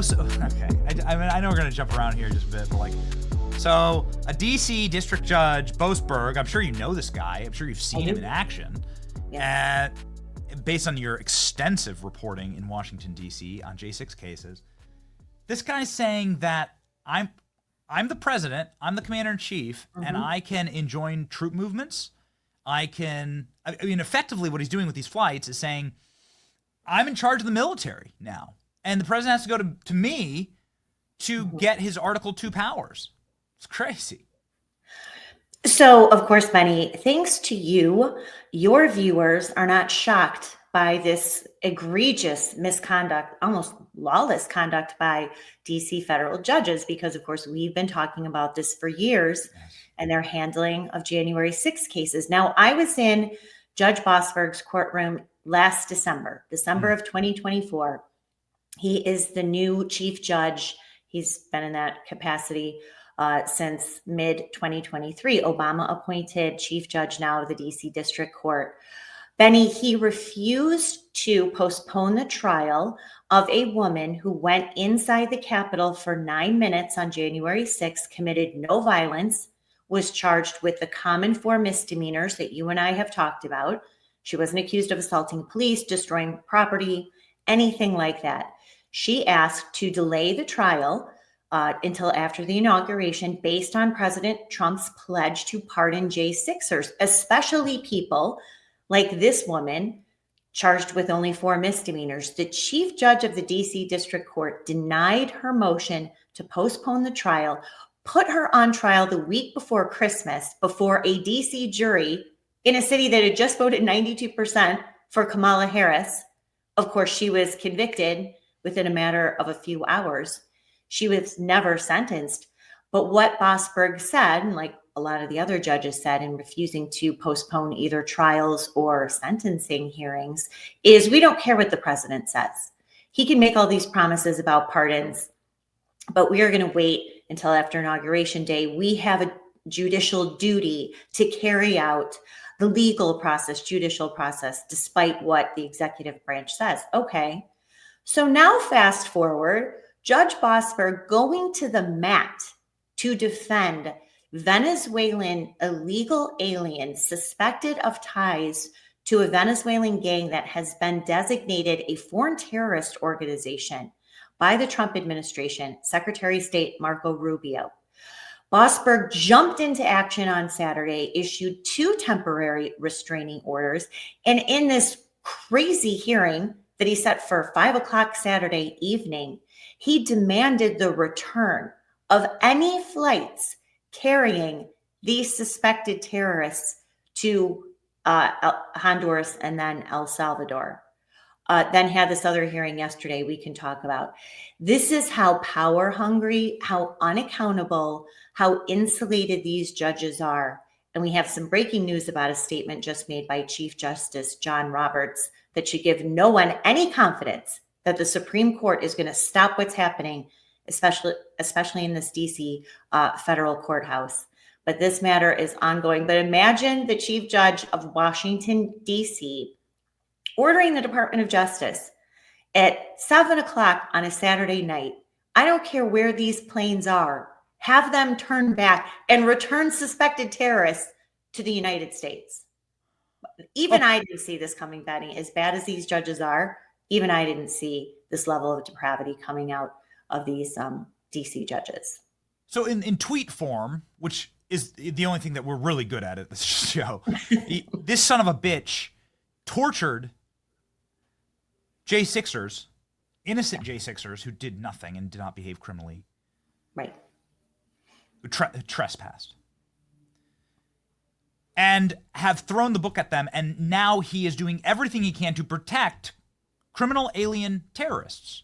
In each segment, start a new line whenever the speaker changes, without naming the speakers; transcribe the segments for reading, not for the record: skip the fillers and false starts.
Okay. I mean, I know we're going to jump around here just a bit, but like, so a DC district judge, Boasberg, I'm sure you know this guy. I'm sure you've seen him in action. Yeah. Based on your extensive reporting in Washington, D.C. on J6 cases, this guy's saying that I'm the president, I'm the commander in chief, and I can enjoin troop movements. I mean, effectively what he's doing with these flights is saying, I'm in charge of the military now. And the president has to go to me to get his Article 2 powers. It's crazy.
So, of course, Benny, thanks to you, your viewers are not shocked by this egregious misconduct, almost lawless conduct by DC federal judges, because, of course, we've been talking about this for years and their handling of January 6 cases. Now, I was in Judge Boasberg's courtroom last December of 2024. He is the new chief judge. He's been in that capacity since mid-2023. Obama appointed chief judge now of the DC District Court. Benny, he refused to postpone the trial of a woman who went inside the Capitol for 9 minutes on January 6th, committed no violence, was charged with the common 4 misdemeanors that you and I have talked about. She wasn't accused of assaulting police, destroying property, anything like that. She asked to delay the trial until after the inauguration based on President Trump's pledge to pardon J6ers, especially people like this woman charged with only 4 misdemeanors. The chief judge of the DC District Court denied her motion to postpone the trial, put her on trial the week before Christmas before a DC jury in a city that had just voted 92% for Kamala Harris. Of course, she was convicted within a matter of a few hours. She was never sentenced. But what Boasberg said, and like a lot of the other judges said in refusing to postpone either trials or sentencing hearings, is we don't care what the president says. He can make all these promises about pardons, but we are going to wait until after Inauguration Day. We have a judicial duty to carry out the legal process, judicial process, despite what the executive branch says. Okay. So now fast forward, Judge Boasberg going to the mat to defend Venezuelan illegal aliens suspected of ties to a Venezuelan gang that has been designated a foreign terrorist organization by the Trump administration, Secretary of State Marco Rubio. Boasberg jumped into action on Saturday, issued 2 temporary restraining orders, and in this crazy hearing that he set for 5 o'clock Saturday evening, he demanded the return of any flights carrying these suspected terrorists to Honduras and then El Salvador. Then had this other hearing yesterday we can talk about. This is how power hungry, how unaccountable, how insulated these judges are. And we have some breaking news about a statement just made by Chief Justice John Roberts that should give no one any confidence that the Supreme Court is going to stop what's happening, especially in this DC federal courthouse. But this matter is ongoing. But imagine the Chief Judge of Washington, D.C., ordering the Department of Justice at 7 o'clock on a Saturday night. I don't care where these planes are. Have them turn back and return suspected terrorists to the United States. Even I didn't see this coming, Benny. As bad as these judges are, even I didn't see this level of depravity coming out of these DC judges.
So in tweet form, which is the only thing that we're really good at this show, this son of a bitch tortured J6ers, innocent J6ers who did nothing and did not behave criminally.
Right.
Who trespassed. And have thrown the book at them, and now he is doing everything he can to protect criminal alien terrorists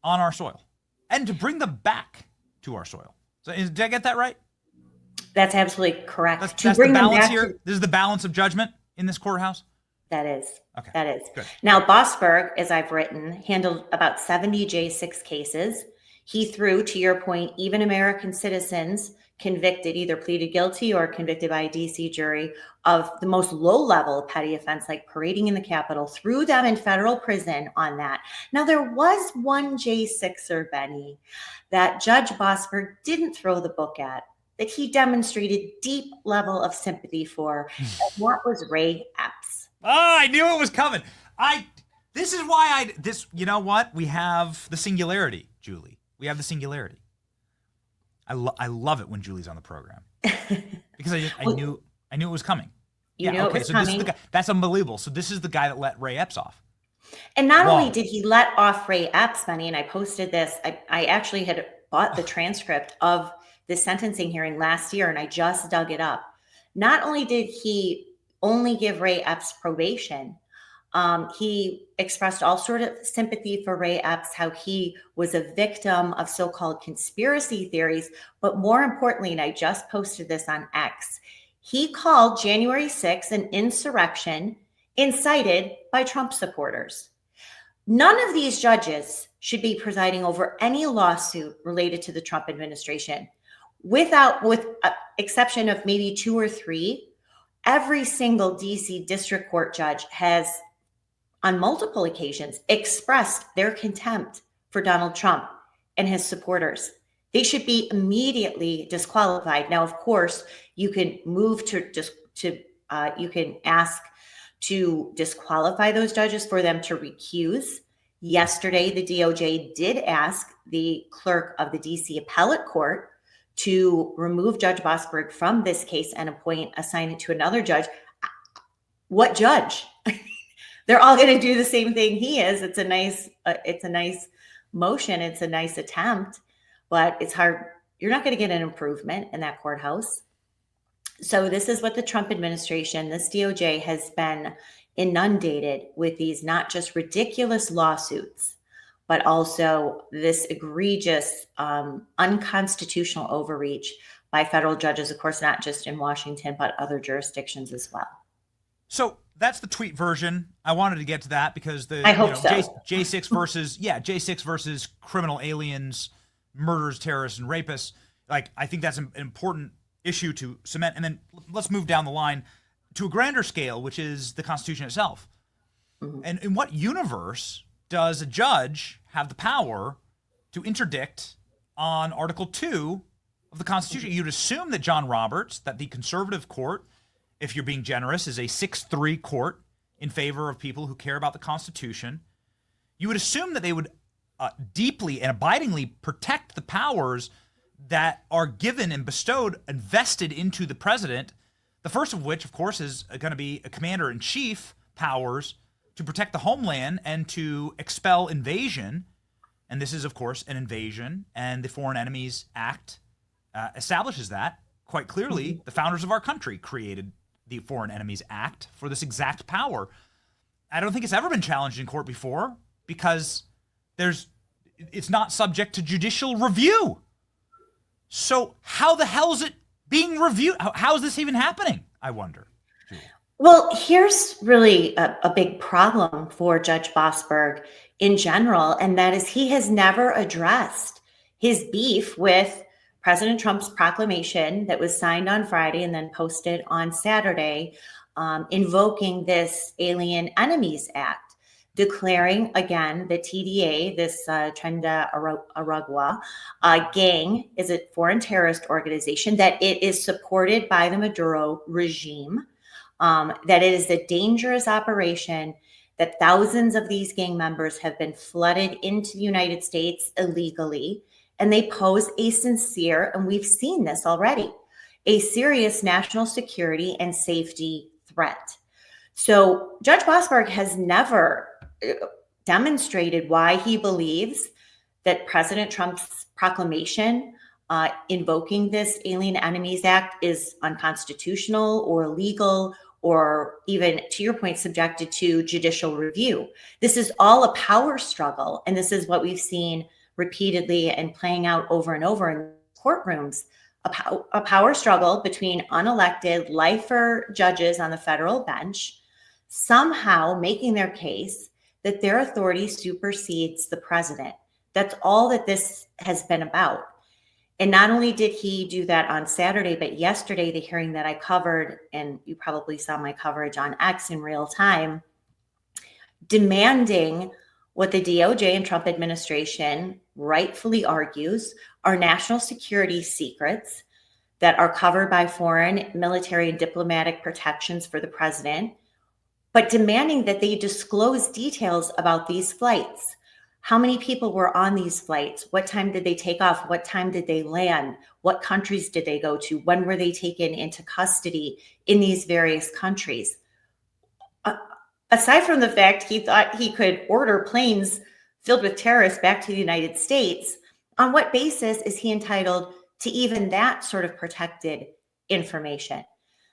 on our soil and to bring them back to our soil. So did I get that right?
That's absolutely correct.
That's the balance here. This is the balance of judgment in this courthouse.
That is.
Okay.
That is.
Good.
Now, Boasberg, as I've written, handled about 70 J6 cases. He threw, to your point, even American citizens convicted, either pleaded guilty or convicted by a DC jury of the most low-level petty offense, like parading in the Capitol, threw them in federal prison on that. Now, there was one J6er, Benny, that Judge Boasberg didn't throw the book at, that he demonstrated deep level of sympathy for, and that was Ray Epps.
Oh, I knew it was coming. This is why you know what? We have the singularity, Julie. We have the singularity. I love it when Julie's on the program because I knew it was coming.
You knew it was coming.
This is the guy. That's unbelievable. So this is the guy that let Ray Epps off.
And not only did he let off Ray Epps, Benny, and I posted this, I actually had bought the transcript of the sentencing hearing last year, and I just dug it up. Not only did he only give Ray Epps probation, he expressed all sort of sympathy for Ray Epps, how he was a victim of so-called conspiracy theories. But more importantly, and I just posted this on X, he called January 6th an insurrection incited by Trump supporters. None of these judges should be presiding over any lawsuit related to the Trump administration. With exception of maybe 2 or 3, every single DC district court judge has, on multiple occasions, expressed their contempt for Donald Trump and his supporters. They should be immediately disqualified. Now, of course, you can move you can ask to disqualify those judges, for them to recuse. Yesterday, the DOJ did ask the clerk of the DC Appellate Court to remove Judge Boasberg from this case and assign it to another judge. What judge? They're all going to do the same thing he is. It's a nice motion. It's a nice attempt, but it's hard. You're not going to get an improvement in that courthouse. So this is what the Trump administration, this DOJ, has been inundated with, these not just ridiculous lawsuits, but also this egregious, unconstitutional overreach by federal judges, of course, not just in Washington, but other jurisdictions as well.
So that's the tweet version. I wanted to get to that because J6 versus criminal aliens, murderers, terrorists, and rapists. Like, I think that's an important issue to cement. And then let's move down the line to a grander scale, which is the Constitution itself. Mm-hmm. And in what universe does a judge have the power to interdict on Article 2 of the Constitution? You'd assume that John Roberts, that the conservative court, if you're being generous, is a 6-3 court in favor of people who care about the Constitution. You would assume that they would deeply and abidingly protect the powers that are given and bestowed and vested into the president, the first of which, of course, is going to be a commander-in-chief powers to protect the homeland and to expel invasion. And this is, of course, an invasion, and the Foreign Enemies Act establishes that quite clearly. Mm-hmm. The founders of our country created the Foreign Enemies Act for this exact power. I don't think it's ever been challenged in court before because it's not subject to judicial review. So how the hell is it being reviewed? How is this even happening, I wonder?
Well, here's really a big problem for Judge Boasberg in general, and that is he has never addressed his beef with President Trump's proclamation that was signed on Friday and then posted on Saturday, invoking this Alien Enemies Act, declaring, again, the TDA, this Trenda Aragua gang, is a foreign terrorist organization, that it is supported by the Maduro regime, that it is a dangerous operation, that thousands of these gang members have been flooded into the United States illegally, and they pose a sincere, and we've seen this already, a serious national security and safety threat. So Judge Boasberg has never demonstrated why he believes that President Trump's proclamation invoking this Alien Enemies Act is unconstitutional or illegal, or even, to your point, subjected to judicial review. This is all a power struggle, and this is what we've seen repeatedly and playing out over and over in courtrooms, a power struggle between unelected lifer judges on the federal bench, somehow making their case that their authority supersedes the president, That's all that this has been about. And not only did he do that on Saturday, but yesterday, the hearing that I covered, and you probably saw my coverage on X in real time, demanding what the DOJ and Trump administration rightfully argues are national security secrets that are covered by foreign military and diplomatic protections for the president, but demanding that they disclose details about these flights. How many people were on these flights? What time did they take off? What time did they land? What countries did they go to? When were they taken into custody in these various countries? Aside from the fact he thought he could order planes filled with terrorists back to the United States, on what basis is he entitled to even that sort of protected information?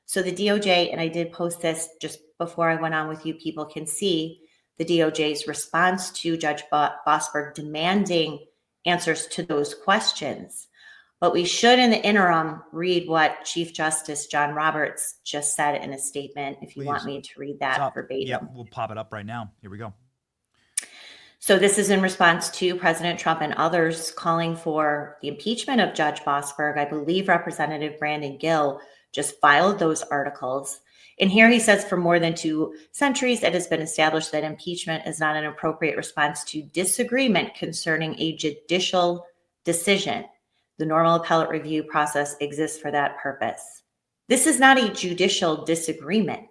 So the DOJ, and I did post this just before I went on with you, people can see the DOJ's response to Judge Boasberg demanding answers to those questions. But we should, in the interim, read what Chief Justice John Roberts just said in a statement, if you want me to read that verbatim.
Yeah, we'll pop it up right now. Here we go.
So this is in response to President Trump and others calling for the impeachment of Judge Boasberg. I believe Representative Brandon Gill just filed those articles. And here he says, for more than 2 centuries, it has been established that impeachment is not an appropriate response to disagreement concerning a judicial decision. The normal appellate review process exists for that purpose. This is not a judicial disagreement.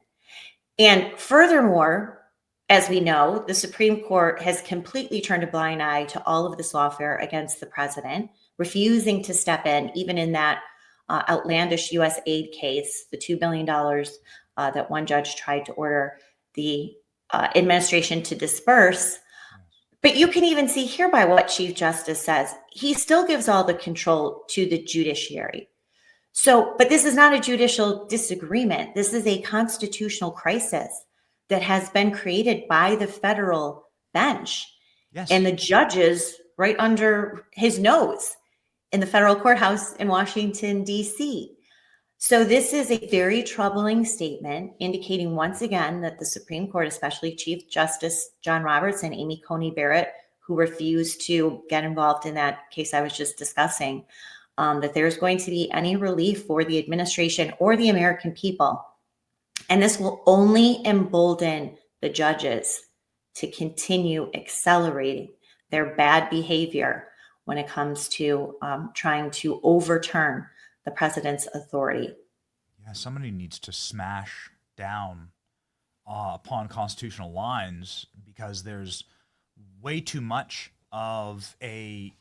And furthermore, as we know, the Supreme Court has completely turned a blind eye to all of this lawfare against the president, refusing to step in, even in that outlandish U.S. aid case, the $2 billion that one judge tried to order the administration to disperse. But you can even see here by what Chief Justice says, he still gives all the control to the judiciary. So, but this is not a judicial disagreement. This is a constitutional crisis that has been created by the federal bench.
Yes.
And the judges right under his nose in the federal courthouse in Washington, D.C. So this is a very troubling statement indicating once again that the Supreme Court, especially Chief Justice John Roberts and Amy Coney Barrett, who refused to get involved in that case I was just discussing, that there's going to be any relief for the administration or the American people. And this will only embolden the judges to continue accelerating their bad behavior when it comes to trying to overturn the president's authority.
Yeah, somebody needs to smash down upon constitutional lines, because there's way too much of a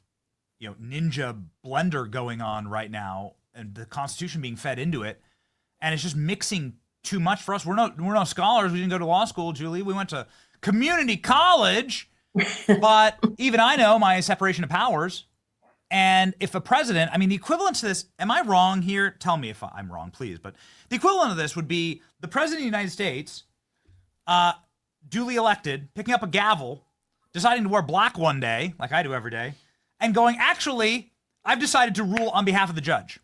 ninja blender going on right now, and the Constitution being fed into it, and it's just mixing too much for us. We're no scholars. We didn't go to law school, Julie. We went to community college, but even I know my separation of powers. And if a president, the equivalent to this, am I wrong here? Tell me if I'm wrong, please. But the equivalent of this would be the president of the United States, duly elected, picking up a gavel, deciding to wear black one day, like I do every day, and going, actually, I've decided to rule on behalf of the judge.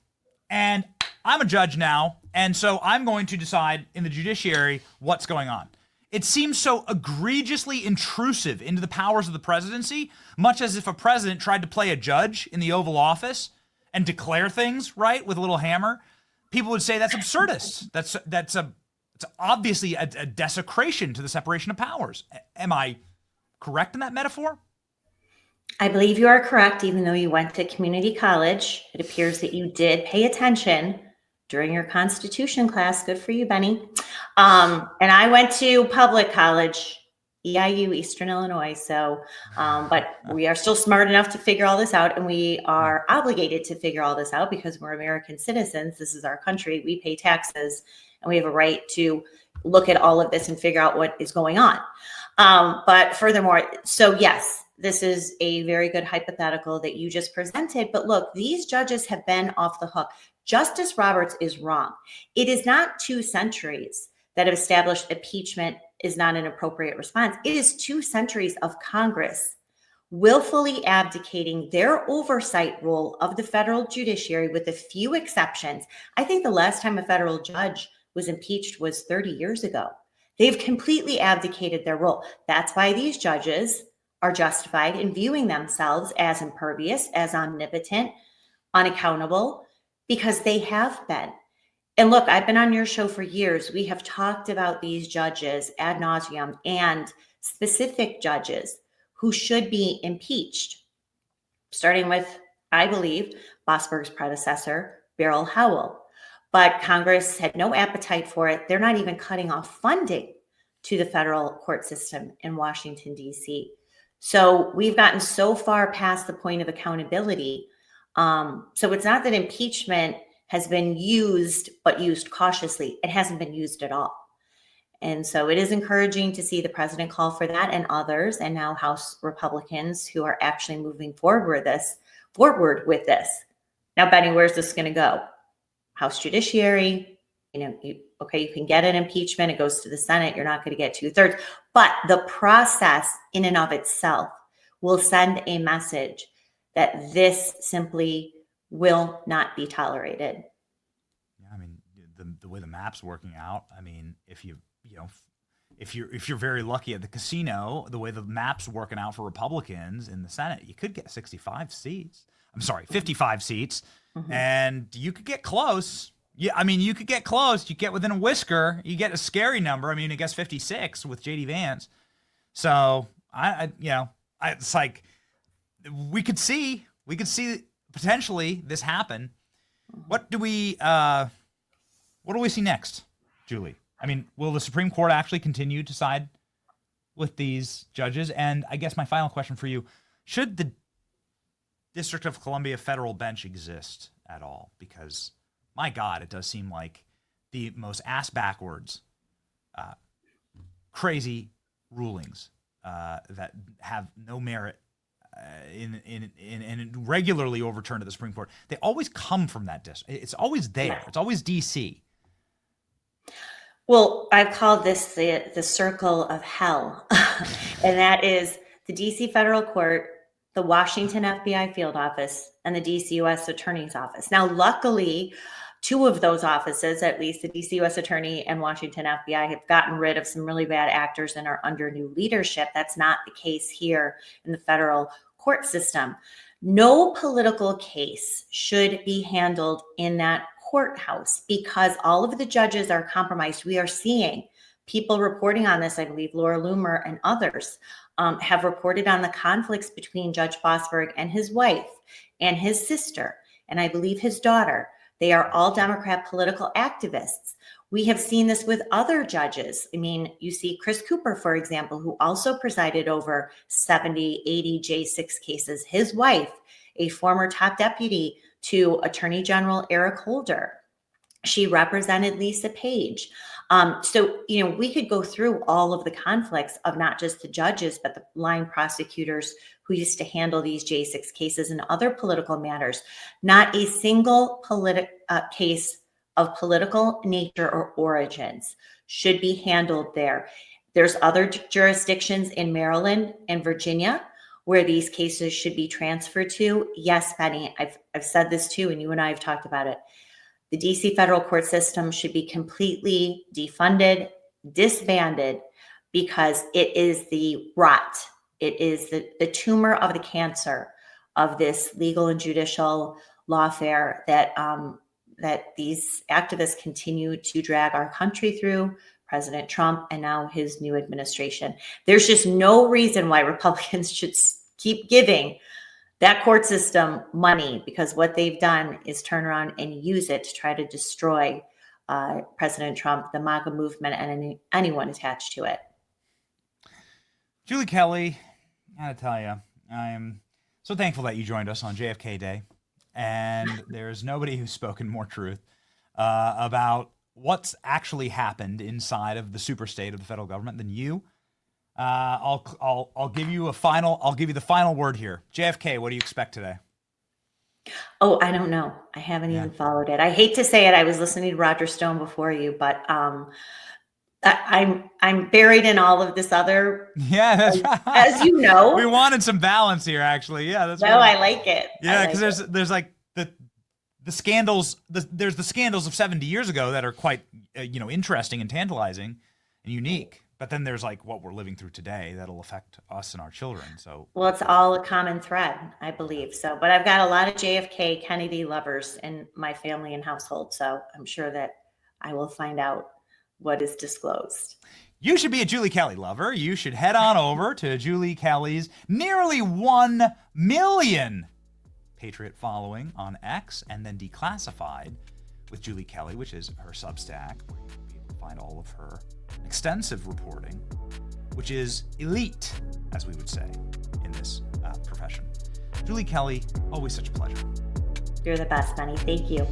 And I'm a judge now, and so I'm going to decide in the judiciary what's going on. It seems so egregiously intrusive into the powers of the presidency, much as if a president tried to play a judge in the Oval Office and declare things, right, with a little hammer. People would say that's absurdist. It's obviously a desecration to the separation of powers. Am I correct in that metaphor?
I believe you are correct, even though you went to community college. It appears that you did pay attention during your Constitution class. Good for you, Benny. And I went to public college, EIU, Eastern Illinois. So, but we are still smart enough to figure all this out, and we are obligated to figure all this out because we're American citizens. This is our country. We pay taxes, and we have a right to look at all of this and figure out what is going on. But furthermore, so yes, this is a very good hypothetical that you just presented. But look, these judges have been off the hook. Justice Roberts is wrong. It is not 2 centuries that have established impeachment is not an appropriate response. It is 2 centuries of Congress willfully abdicating their oversight role of the federal judiciary with a few exceptions. I think the last time a federal judge was impeached was 30 years ago. They've completely abdicated their role. That's why these judges are justified in viewing themselves as impervious, as omnipotent, unaccountable, because they have been. And look, I've been on your show for years. We have talked about these judges ad nauseum and specific judges who should be impeached, starting with, I believe, Boasberg's predecessor, Beryl Howell. But Congress had no appetite for it. They're not even cutting off funding to the federal court system in Washington, D.C. So we've gotten so far past the point of accountability. So it's not that impeachment has been used, but used cautiously. It hasn't been used at all. And so it is encouraging to see the president call for that and others, and now House Republicans who are actually moving forward with this. Now, Benny, where's this going to go? House Judiciary, you can get an impeachment. It goes to the Senate. You're not going to get 2/3. But the process in and of itself will send a message that this simply will not be tolerated.
Yeah, I mean, the way the map's working out, I mean, if you're very lucky at the casino, the way the map's working out for Republicans in the Senate, you could get 55 seats. I'm sorry, 55 seats, and you could get close. Yeah, I mean, you could get close. You get within a whisker. You get a scary number. I mean, I guess 56 with J.D. Vance. So it's like we could see potentially this happen. What do we see next, Julie? I mean, will the Supreme Court actually continue to side with these judges? And I guess my final question for you, should the District of Columbia federal bench exist at all? Because, my God, it does seem like the most ass-backwards, crazy rulings that have no merit and regularly overturned at the Supreme Court. They always come from that district. It's always there. It's always D.C.
Well, I've called this the circle of hell, and that is the D.C. federal court, the Washington FBI field office, and the D.C. U.S. Attorney's office. Now, luckily, two of those offices, at least the D.C. U.S. Attorney and Washington FBI, have gotten rid of some really bad actors and are under new leadership. That's not the case here in the federal court system. No political case should be handled in that courthouse because all of the judges are compromised. We are seeing people reporting on this. I believe Laura Loomer and others have reported on the conflicts between Judge Boasberg and his wife and his sister, and I believe his daughter. They are all Democrat political activists. We have seen this with other judges. I mean, you see Chris Cooper, for example, who also presided over 70, 80 J6 cases. His wife, a former top deputy to Attorney General Eric Holder. She represented Lisa Page. So we could go through all of the conflicts of not just the judges, but the line prosecutors who used to handle these J6 cases and other political matters. Not a single case of political nature or origins should be handled there. There's other jurisdictions in Maryland and Virginia where these cases should be transferred to. Yes, Benny, I've said this too, and you and I have talked about it. The DC federal court system should be completely defunded, disbanded, because it is the rot. It is the tumor of the cancer of this legal and judicial lawfare that these activists continue to drag our country through, President Trump and now his new administration. There's just no reason why Republicans should keep giving that court system money, because what they've done is turn around and use it to try to destroy President Trump, the MAGA movement, and anyone attached to it.
Julie Kelly, I gotta tell you, I'm so thankful that you joined us on JFK Day. And there's nobody who's spoken more truth about what's actually happened inside of the superstate of the federal government than you. I'll give you the final word here. JFK, what do you expect today?
Oh, I don't know. I haven't even followed it. I hate to say it. I was listening to Roger Stone before you, but I'm buried in all of this other.
Yeah, that's
as you know.
We wanted some balance here, actually. Yeah, that's.
No, I like it.
Yeah, because there's like the scandals. There's the scandals of 70 years ago that are quite interesting and tantalizing and unique. But then there's like what we're living through today that'll affect us and our children. So,
well, it's all a common thread, I believe. So, but I've got a lot of JFK Kennedy lovers in my family and household. So I'm sure that I will find out what is disclosed.
you should be a Julie Kelly lover. You should head on over to Julie Kelly's nearly 1 million Patriot following on X, and then Declassified with Julie Kelly, which is her Substack, where you'll be able to find all of her extensive reporting, which is elite, as we would say in this profession. Julie Kelly, always such a pleasure.
You're the best, Benny. Thank you.